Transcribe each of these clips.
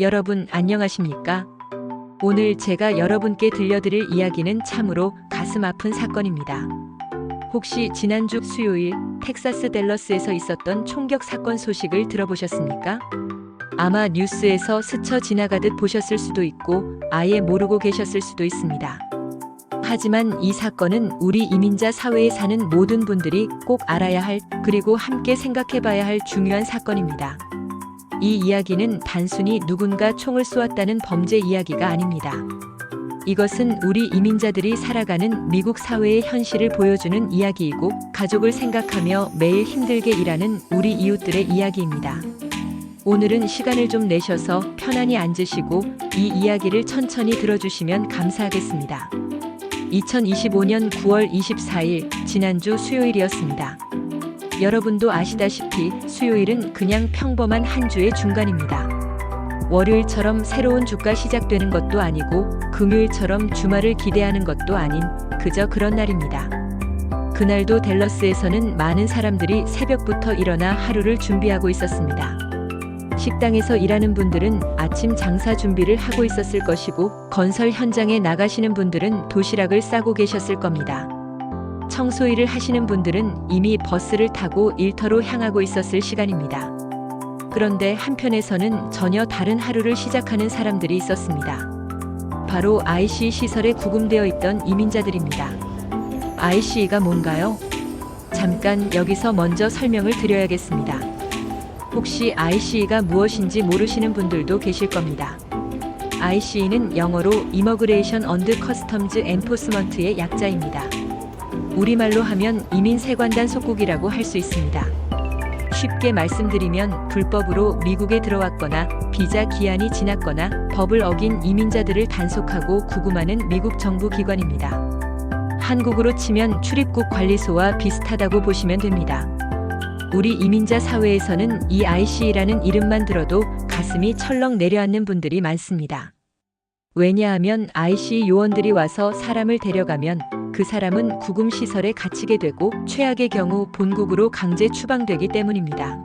여러분 안녕하십니까? 오늘 제가 여러분께 들려드릴 이야기는 참으로 가슴 아픈 사건입니다. 혹시 지난주 수요일 텍사스 댈러스에서 있었던 총격 사건 소식을 들어보셨습니까? 아마 뉴스에서 스쳐 지나가듯 보셨을 수도 있고 아예 모르고 계셨을 수도 있습니다. 하지만 이 사건은 우리 이민자 사회에 사는 모든 분들이 꼭 알아야 할, 그리고 함께 생각해봐야 할 중요한 사건입니다. 이 이야기는 단순히 누군가 총을 쏘았다는 범죄 이야기가 아닙니다. 이것은 우리 이민자들이 살아가는 미국 사회의 현실을 보여주는 이야기이고, 가족을 생각하며 매일 힘들게 일하는 우리 이웃들의 이야기입니다. 오늘은 시간을 좀 내셔서 편안히 앉으시고 이 이야기를 천천히 들어주시면 감사하겠습니다. 2025년 9월 24일, 지난주 수요일이었습니다. 여러분도 아시다시피 수요일은 그냥 평범한 한 주의 중간입니다. 월요일처럼 새로운 주가 시작되는 것도 아니고 금요일처럼 주말을 기대하는 것도 아닌 그저 그런 날입니다. 그날도 댈러스에서는 많은 사람들이 새벽부터 일어나 하루를 준비하고 있었습니다. 식당에서 일하는 분들은 아침 장사 준비를 하고 있었을 것이고, 건설 현장에 나가시는 분들은 도시락을 싸고 계셨을 겁니다. 청소 일을 하시는 분들은 이미 버스를 타고 일터로 향하고 있었을 시간입니다. 그런데 한편에서는 전혀 다른 하루를 시작하는 사람들이 있었습니다. 바로 ICE 시설에 구금되어 있던 이민자들입니다. ICE가 뭔가요? 잠깐 여기서 먼저 설명을 드려야겠습니다. 혹시 ICE가 무엇인지 모르시는 분들도 계실 겁니다. ICE는 영어로 Immigration and Customs Enforcement의 약자입니다. 우리말로 하면 이민세관단 속국이라고 할 수 있습니다. 쉽게 말씀드리면 불법으로 미국에 들어왔거나 비자 기한이 지났거나 법을 어긴 이민자들을 단속하고 구금하는 미국 정부 기관입니다. 한국으로 치면 출입국 관리소와 비슷하다고 보시면 됩니다. 우리 이민자 사회에서는 이 ICE라는 이름만 들어도 가슴이 철렁 내려앉는 분들이 많습니다. 왜냐하면 ICE 요원들이 와서 사람을 데려가면 그 사람은 구금시설에 갇히게 되고 최악의 경우 본국으로 강제 추방되기 때문입니다.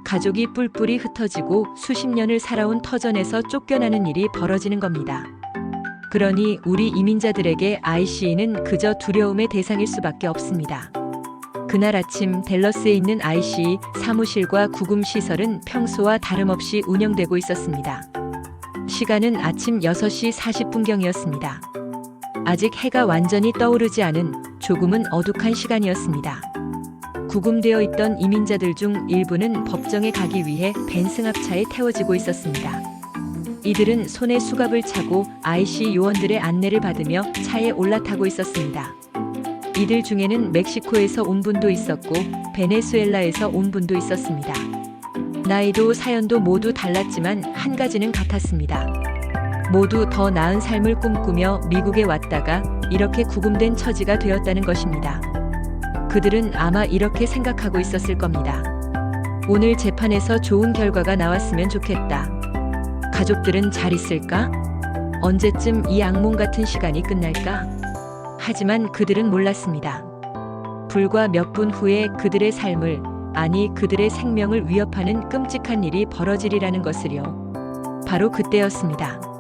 가족이 뿔뿔이 흩어지고 수십 년을 살아온 터전에서 쫓겨나는 일이 벌어지는 겁니다. 그러니 우리 이민자들에게 ICE는 그저 두려움의 대상일 수밖에 없습니다. 그날 아침 댈러스에 있는 ICE 사무실과 구금시설은 평소와 다름없이 운영되고 있었습니다. 시간은 아침 6시 40분경이었습니다. 아직 해가 완전히 떠오르지 않은 조금은 어둑한 시간이었습니다. 구금되어 있던 이민자들 중 일부는 법정에 가기 위해 벤 승합차에 태워지고 있었습니다. 이들은 손에 수갑을 차고 ICE 요원들의 안내를 받으며 차에 올라타고 있었습니다. 이들 중에는 멕시코에서 온 분도 있었고 베네수엘라에서 온 분도 있었습니다. 나이도 사연도 모두 달랐지만 한 가지는 같았습니다. 모두 더 나은 삶을 꿈꾸며 미국에 왔다가 이렇게 구금된 처지가 되었다는 것입니다. 그들은 아마 이렇게 생각하고 있었을 겁니다. 오늘 재판에서 좋은 결과가 나왔으면 좋겠다. 가족들은 잘 있을까? 언제쯤 이 악몽 같은 시간이 끝날까? 하지만 그들은 몰랐습니다. 불과 몇 분 후에 그들의 삶을, 아니 그들의 생명을 위협하는 끔찍한 일이 벌어지리라는 것을요. 바로 그때였습니다.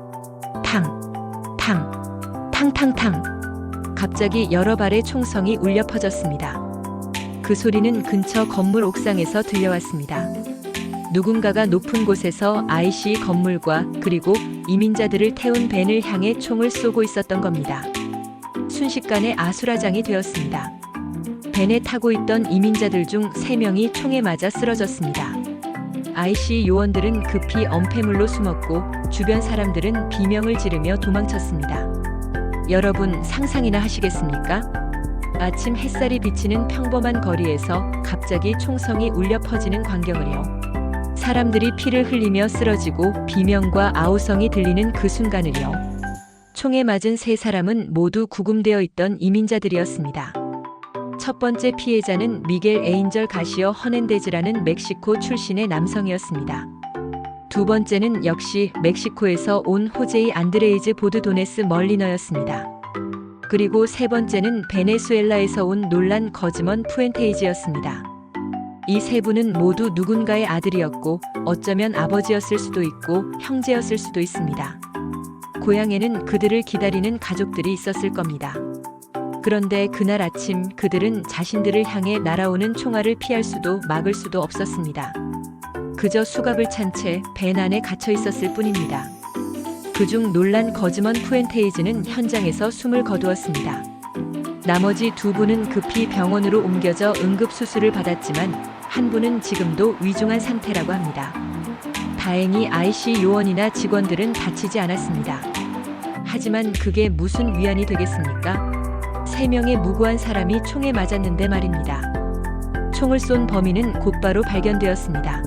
탕탕탕. 갑자기 여러 발의 총성이 울려 퍼졌습니다. 그 소리는 근처 건물 옥상에서 들려왔습니다. 누군가가 높은 곳에서 ICE 건물과 그리고 이민자들을 태운 벤을 향해 총을 쏘고 있었던 겁니다. 순식간에 아수라장이 되었습니다. 벤에 타고 있던 이민자들 중 3명이 총에 맞아 쓰러졌습니다. ICE 요원들은 급히 엄폐물로 숨었고 주변 사람들은 비명을 지르며 도망쳤습니다. 여러분 상상이나 하시겠습니까? 아침 햇살이 비치는 평범한 거리에서 갑자기 총성이 울려 퍼지는 광경을요. 사람들이 피를 흘리며 쓰러지고 비명과 아우성이 들리는 그 순간을요. 총에 맞은 3사람은 모두 구금되어 있던 이민자들이었습니다. 첫 번째 피해자는 미겔 에인절 가시어 허넨데즈라는 멕시코 출신의 남성이었습니다. 두 번째는 역시 멕시코에서 온 호제이 안드레이즈 보드도네스 멀리너였습니다. 그리고 세 번째는 베네수엘라에서 온 놀란 거즈먼 푸엔테이즈였습니다. 이 세 분은 모두 누군가의 아들이었고 어쩌면 아버지였을 수도 있고 형제였을 수도 있습니다. 고향에는 그들을 기다리는 가족들이 있었을 겁니다. 그런데 그날 아침 그들은 자신들을 향해 날아오는 총알을 피할 수도 막을 수도 없었습니다. 그저 수갑을 찬 채 밴 안에 갇혀 있었을 뿐입니다. 그중 놀란 거즈먼 푸엔테이즈는 현장에서 숨을 거두었습니다. 나머지 두 분은 급히 병원으로 옮겨져 응급수술을 받았지만 한 분은 지금도 위중한 상태라고 합니다. 다행히 IC 요원이나 직원들은 다치지 않았습니다. 하지만 그게 무슨 위안이 되겠습니까? 3명의 무고한 사람이 총에 맞았는데 말입니다. 총을 쏜 범인은 곧바로 발견되었습니다.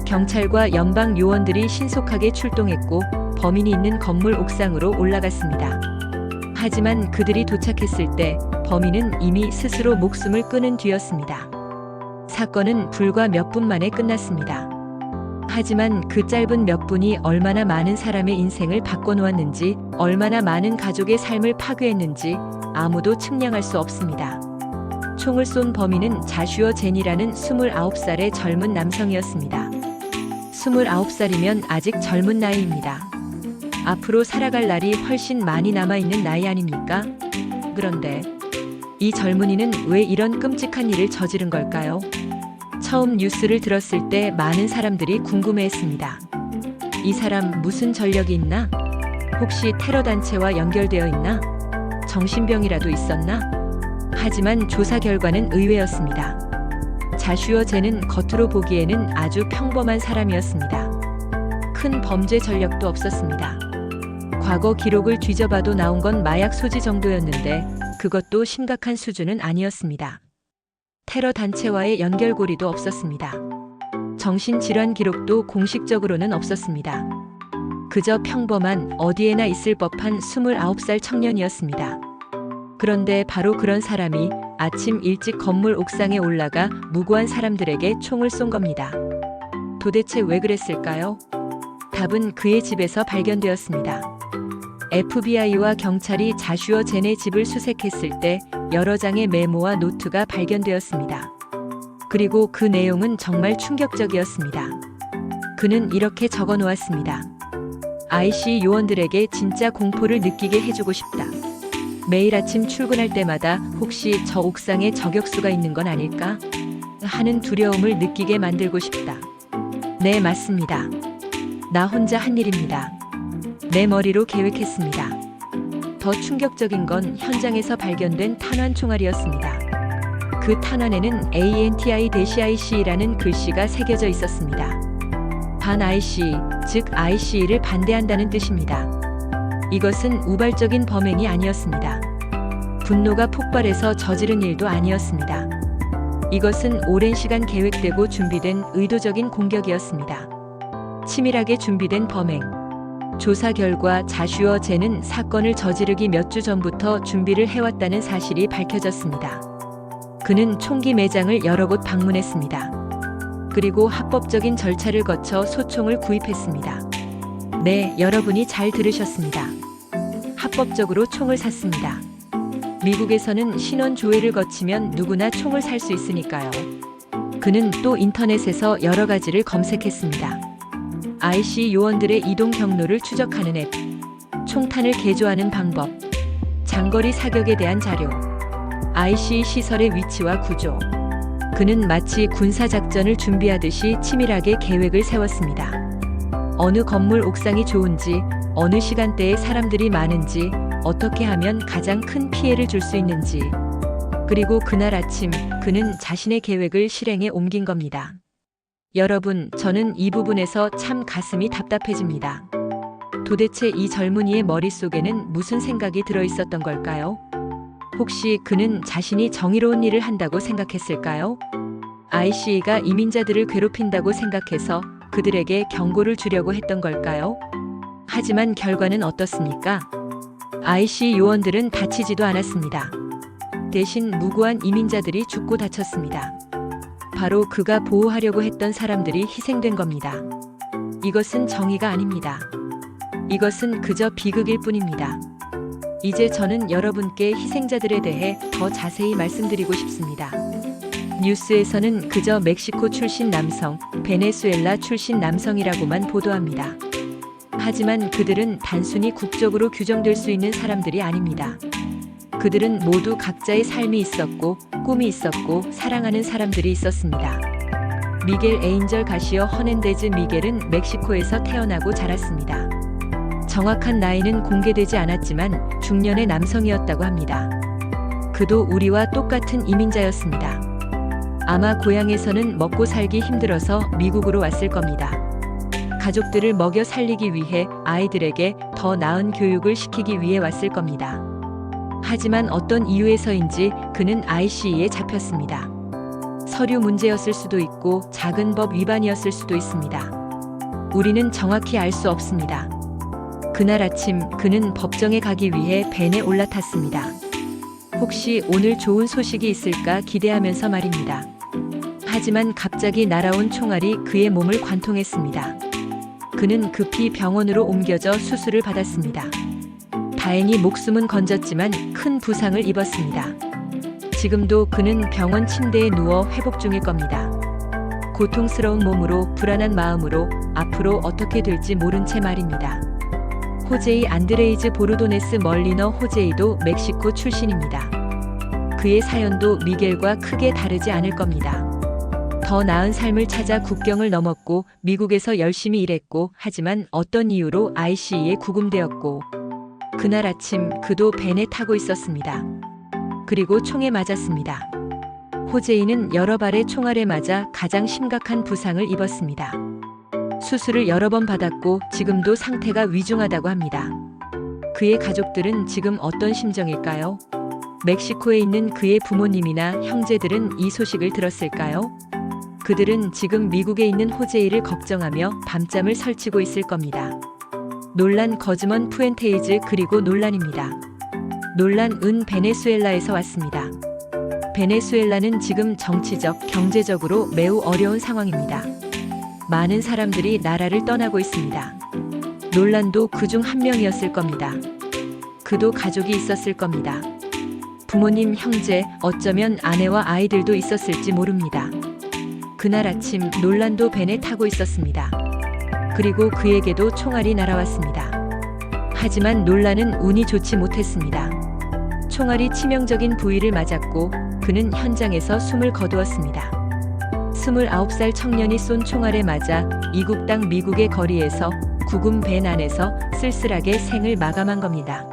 경찰과 연방 요원들이 신속하게 출동했고 범인이 있는 건물 옥상으로 올라갔습니다. 하지만 그들이 도착했을 때 범인은 이미 스스로 목숨을 끊은 뒤였습니다. 사건은 불과 몇 분 만에 끝났습니다. 하지만 그 짧은 몇 분이 얼마나 많은 사람의 인생을 바꿔놓았는지, 얼마나 많은 가족의 삶을 파괴했는지 아무도 측량할 수 없습니다. 총을 쏜 범인은 자슈어 젠이라는 29살의 젊은 남성이었습니다. 29살이면 아직 젊은 나이입니다. 앞으로 살아갈 날이 훨씬 많이 남아있는 나이 아닙니까? 그런데 이 젊은이는 왜 이런 끔찍한 일을 저지른 걸까요? 처음 뉴스를 들었을 때 많은 사람들이 궁금해했습니다. 이 사람 무슨 전력이 있나? 혹시 테러 단체와 연결되어 있나? 정신병이라도 있었나? 하지만 조사 결과는 의외였습니다. 자슈어 젠은 겉으로 보기에는 아주 평범한 사람이었습니다. 큰 범죄 전력도 없었습니다. 과거 기록을 뒤져봐도 나온 건 마약 소지 정도였는데 그것도 심각한 수준은 아니었습니다. 테러 단체와의 연결고리도 없었습니다. 정신질환 기록도 공식적으로는 없었습니다. 그저 평범한 어디에나 있을 법한 29살 청년이었습니다. 그런데 바로 그런 사람이 아침 일찍 건물 옥상에 올라가 무고한 사람들에게 총을 쏜 겁니다. 도대체 왜 그랬을까요? 답은 그의 집에서 발견되었습니다. FBI와 경찰이 자슈어 젠의 집을 수색했을 때 여러 장의 메모와 노트가 발견되었습니다. 그리고 그 내용은 정말 충격적이었습니다. 그는 이렇게 적어 놓았습니다. IC 요원들에게 진짜 공포를 느끼게 해주고 싶다. 매일 아침 출근할 때마다 혹시 저 옥상에 저격수가 있는 건 아닐까? 하는 두려움을 느끼게 만들고 싶다. 네, 맞습니다. 나 혼자 한 일입니다. 내 머리로 계획했습니다. 더 충격적인 건 현장에서 발견된 탄환 총알이었습니다. 그 탄환에는 ANTI-IC라는 글씨가 새겨져 있었습니다. 반 IC, 즉 IC를 반대한다는 뜻입니다. 이것은 우발적인 범행이 아니었습니다. 분노가 폭발해서 저지른 일도 아니었습니다. 이것은 오랜 시간 계획되고 준비된 의도적인 공격이었습니다. 치밀하게 준비된 범행. 조사 결과 자슈어 젠은 사건을 저지르기 몇 주 전부터 준비를 해왔다는 사실이 밝혀졌습니다. 그는 총기 매장을 여러 곳 방문했습니다. 그리고 합법적인 절차를 거쳐 소총을 구입했습니다. 네, 여러분이 잘 들으셨습니다. 합법적으로 총을 샀습니다. 미국에서는 신원 조회를 거치면 누구나 총을 살 수 있으니까요. 그는 또 인터넷에서 여러 가지를 검색했습니다. IC 요원들의 이동 경로를 추적하는 앱, 총탄을 개조하는 방법, 장거리 사격에 대한 자료, IC 시설의 위치와 구조. 그는 마치 군사작전을 준비하듯이 치밀하게 계획을 세웠습니다. 어느 건물 옥상이 좋은지, 어느 시간대에 사람들이 많은지, 어떻게 하면 가장 큰 피해를 줄 수 있는지. 그리고 그날 아침 그는 자신의 계획을 실행에 옮긴 겁니다. 여러분, 저는 이 부분에서 참 가슴이 답답해집니다. 도대체 이 젊은이의 머릿속에는 무슨 생각이 들어있었던 걸까요? 혹시 그는 자신이 정의로운 일을 한다고 생각했을까요? IC가 이민자들을 괴롭힌다고 생각해서 그들에게 경고를 주려고 했던 걸까요? 하지만 결과는 어떻습니까? IC 요원들은 다치지도 않았습니다. 대신 무고한 이민자들이 죽고 다쳤습니다. 바로 그가 보호하려고 했던 사람들이 희생된 겁니다. 이것은 정의가 아닙니다. 이것은 그저 비극일 뿐입니다. 이제 저는 여러분께 희생자들에 대해 더 자세히 말씀드리고 싶습니다. 뉴스에서는 그저 멕시코 출신 남성, 베네수엘라 출신 남성이라고만 보도합니다. 하지만 그들은 단순히 국적으로 규정될 수 있는 사람들이 아닙니다. 그들은 모두 각자의 삶이 있었고, 꿈이 있었고, 사랑하는 사람들이 있었습니다. 미겔 에인절 가시어 허넨데즈 미겔은 멕시코에서 태어나고 자랐습니다. 정확한 나이는 공개되지 않았지만 중년의 남성이었다고 합니다. 그도 우리와 똑같은 이민자였습니다. 아마 고향에서는 먹고 살기 힘들어서 미국으로 왔을 겁니다. 가족들을 먹여 살리기 위해 아이들에게 더 나은 교육을 시키기 위해 왔을 겁니다. 하지만 어떤 이유에서인지 그는 ICE에 잡혔습니다. 서류 문제였을 수도 있고 작은 법 위반이었을 수도 있습니다. 우리는 정확히 알 수 없습니다. 그날 아침 그는 법정에 가기 위해 밴에 올라탔습니다. 혹시 오늘 좋은 소식이 있을까 기대하면서 말입니다. 하지만 갑자기 날아온 총알이 그의 몸을 관통했습니다. 그는 급히 병원으로 옮겨져 수술을 받았습니다. 다행히 목숨은 건졌지만 큰 부상을 입었습니다. 지금도 그는 병원 침대에 누워 회복 중일 겁니다. 고통스러운 몸으로 불안한 마음으로 앞으로 어떻게 될지 모른 채 말입니다. 호제이 안드레이즈 보르도네스 멀리너 호제이도 멕시코 출신입니다. 그의 사연도 미겔과 크게 다르지 않을 겁니다. 더 나은 삶을 찾아 국경을 넘었고 미국에서 열심히 일했고 하지만 어떤 이유로 ICE에 구금되었고 그날 아침 그도 밴에 타고 있었습니다. 그리고 총에 맞았습니다. 호제이는 여러 발의 총알에 맞아 가장 심각한 부상을 입었습니다. 수술을 여러 번 받았고 지금도 상태가 위중하다고 합니다. 그의 가족들은 지금 어떤 심정일까요? 멕시코에 있는 그의 부모님이나 형제들은 이 소식을 들었을까요? 그들은 지금 미국에 있는 호제이를 걱정하며 밤잠을 설치고 있을 겁니다. 논란 거즈먼 푸엔테이즈 그리고 논란입니다. 논란은 베네수엘라에서 왔습니다. 베네수엘라는 지금 정치적, 경제적으로 매우 어려운 상황입니다. 많은 사람들이 나라를 떠나고 있습니다. 논란도 그중 한 명이었을 겁니다. 그도 가족이 있었을 겁니다. 부모님, 형제, 어쩌면 아내와 아이들도 있었을지 모릅니다. 그날 아침 논란도 밴에 타고 있었습니다. 그리고 그에게도 총알이 날아왔습니다. 하지만 논란은 운이 좋지 못했습니다. 총알이 치명적인 부위를 맞았고 그는 현장에서 숨을 거두었습니다. 29살 청년이 쏜 총알에 맞아 이국 땅 미국의 거리에서 구금 밴 안에서 쓸쓸하게 생을 마감한 겁니다.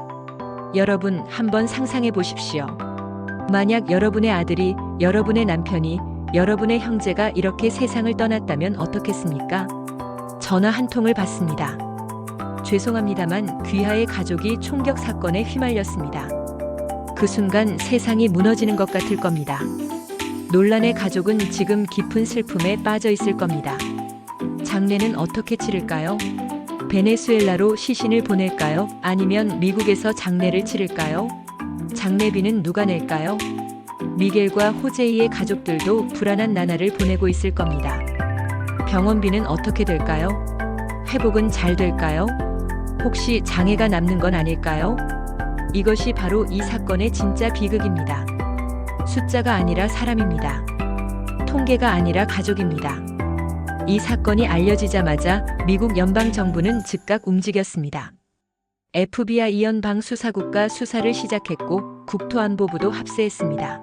여러분 한번 상상해 보십시오. 만약 여러분의 아들이, 여러분의 남편이, 여러분의 형제가 이렇게 세상을 떠났다면 어떻겠습니까? 전화 한 통을 받습니다. 죄송합니다만 귀하의 가족이 총격 사건에 휘말렸습니다. 그 순간 세상이 무너지는 것 같을 겁니다. 논란의 가족은 지금 깊은 슬픔에 빠져 있을 겁니다. 장례는 어떻게 치를까요? 베네수엘라로 시신을 보낼까요? 아니면 미국에서 장례를 치를까요? 장례비는 누가 낼까요? 미겔과 호제이의 가족들도 불안한 나날을 보내고 있을 겁니다. 병원비는 어떻게 될까요? 회복은 잘 될까요? 혹시 장애가 남는 건 아닐까요? 이것이 바로 이 사건의 진짜 비극입니다. 숫자가 아니라 사람입니다. 통계가 아니라 가족입니다. 이 사건이 알려지자마자 미국 연방정부는 즉각 움직였습니다. FBI 연방 수사국가 수사를 시작했고 국토안보부도 합세했습니다.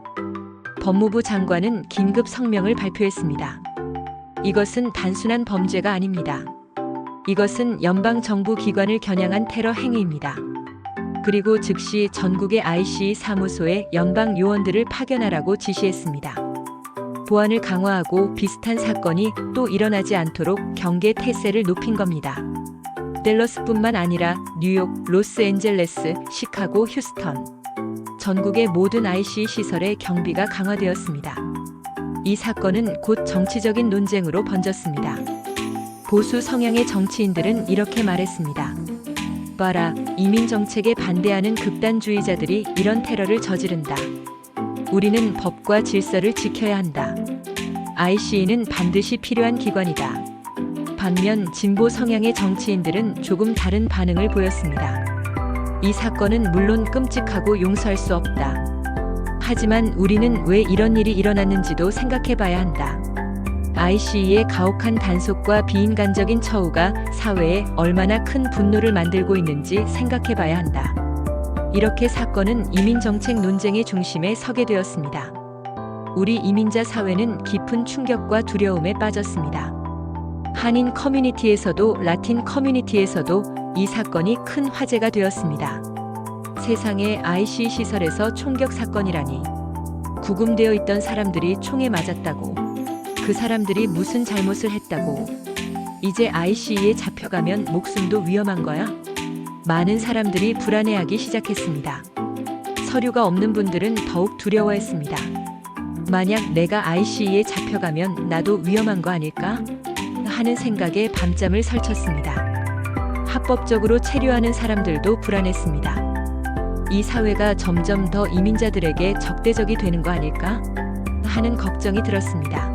법무부 장관은 긴급 성명을 발표했습니다. 이것은 단순한 범죄가 아닙니다. 이것은 연방정부 기관을 겨냥한 테러 행위입니다. 그리고 즉시 전국의 ICE 사무소에 연방 요원들을 파견하라고 지시했습니다. 보안을 강화하고 비슷한 사건이 또 일어나지 않도록 경계 태세를 높인 겁니다. 댈러스뿐만 아니라 뉴욕, 로스앤젤레스, 시카고, 휴스턴. 전국의 모든 ICE 시설의 경비가 강화되었습니다. 이 사건은 곧 정치적인 논쟁으로 번졌습니다. 보수 성향의 정치인들은 이렇게 말했습니다. 봐라, 이민 정책에 반대하는 극단주의자들이 이런 테러를 저지른다. 우리는 법과 질서를 지켜야 한다. ICE는 반드시 필요한 기관이다. 반면 진보 성향의 정치인들은 조금 다른 반응을 보였습니다. 이 사건은 물론 끔찍하고 용서할 수 없다. 하지만 우리는 왜 이런 일이 일어났는지도 생각해 봐야 한다. ICE의 가혹한 단속과 비인간적인 처우가 사회에 얼마나 큰 분노를 만들고 있는지 생각해 봐야 한다. 이렇게 사건은 이민정책 논쟁의 중심에 서게 되었습니다. 우리 이민자 사회는 깊은 충격과 두려움에 빠졌습니다. 한인 커뮤니티에서도 라틴 커뮤니티에서도 이 사건이 큰 화제가 되었습니다. 세상에 ICE 시설에서 총격 사건이라니. 구금되어 있던 사람들이 총에 맞았다고. 그 사람들이 무슨 잘못을 했다고. 이제 ICE에 잡혀가면 목숨도 위험한 거야? 많은 사람들이 불안해하기 시작했습니다. 서류가 없는 분들은 더욱 두려워했습니다. 만약 내가 ICE에 잡혀가면 나도 위험한 거 아닐까? 하는 생각에 밤잠을 설쳤습니다. 합법적으로 체류하는 사람들도 불안했습니다. 이 사회가 점점 더 이민자들에게 적대적이 되는 거 아닐까? 하는 걱정이 들었습니다.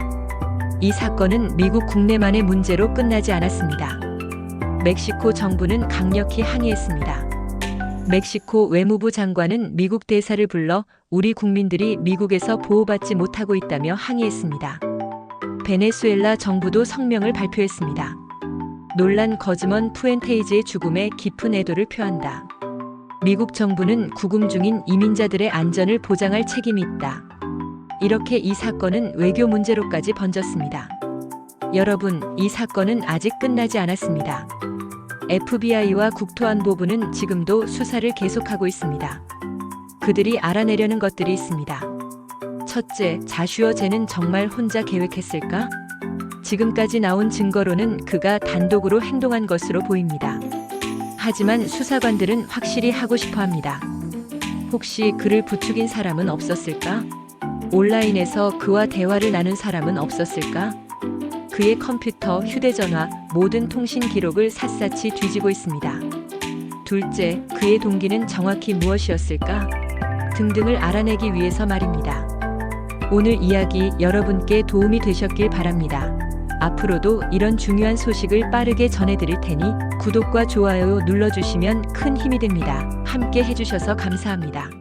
이 사건은 미국 국내만의 문제로 끝나지 않았습니다. 멕시코 정부는 강력히 항의했습니다. 멕시코 외무부 장관은 미국 대사를 불러 우리 국민들이 미국에서 보호받지 못하고 있다며 항의했습니다. 베네수엘라 정부도 성명을 발표했습니다. 놀란 거즈먼 푸엔테이즈의 죽음에 깊은 애도를 표한다. 미국 정부는 구금 중인 이민자들의 안전을 보장할 책임이 있다. 이렇게 이 사건은 외교 문제로까지 번졌습니다. 여러분, 이 사건은 아직 끝나지 않았습니다. FBI와 국토안보부는 지금도 수사를 계속하고 있습니다. 그들이 알아내려는 것들이 있습니다. 첫째, 자슈어 젠은 정말 혼자 계획했을까? 지금까지 나온 증거로는 그가 단독으로 행동한 것으로 보입니다. 하지만 수사관들은 확실히 하고 싶어 합니다. 혹시 그를 부추긴 사람은 없었을까? 온라인에서 그와 대화를 나눈 사람은 없었을까? 그의 컴퓨터, 휴대전화, 모든 통신 기록을 샅샅이 뒤지고 있습니다. 둘째, 그의 동기는 정확히 무엇이었을까? 등등을 알아내기 위해서 말입니다. 오늘 이야기 여러분께 도움이 되셨길 바랍니다. 앞으로도 이런 중요한 소식을 빠르게 전해드릴 테니 구독과 좋아요 눌러주시면 큰 힘이 됩니다. 함께 해주셔서 감사합니다.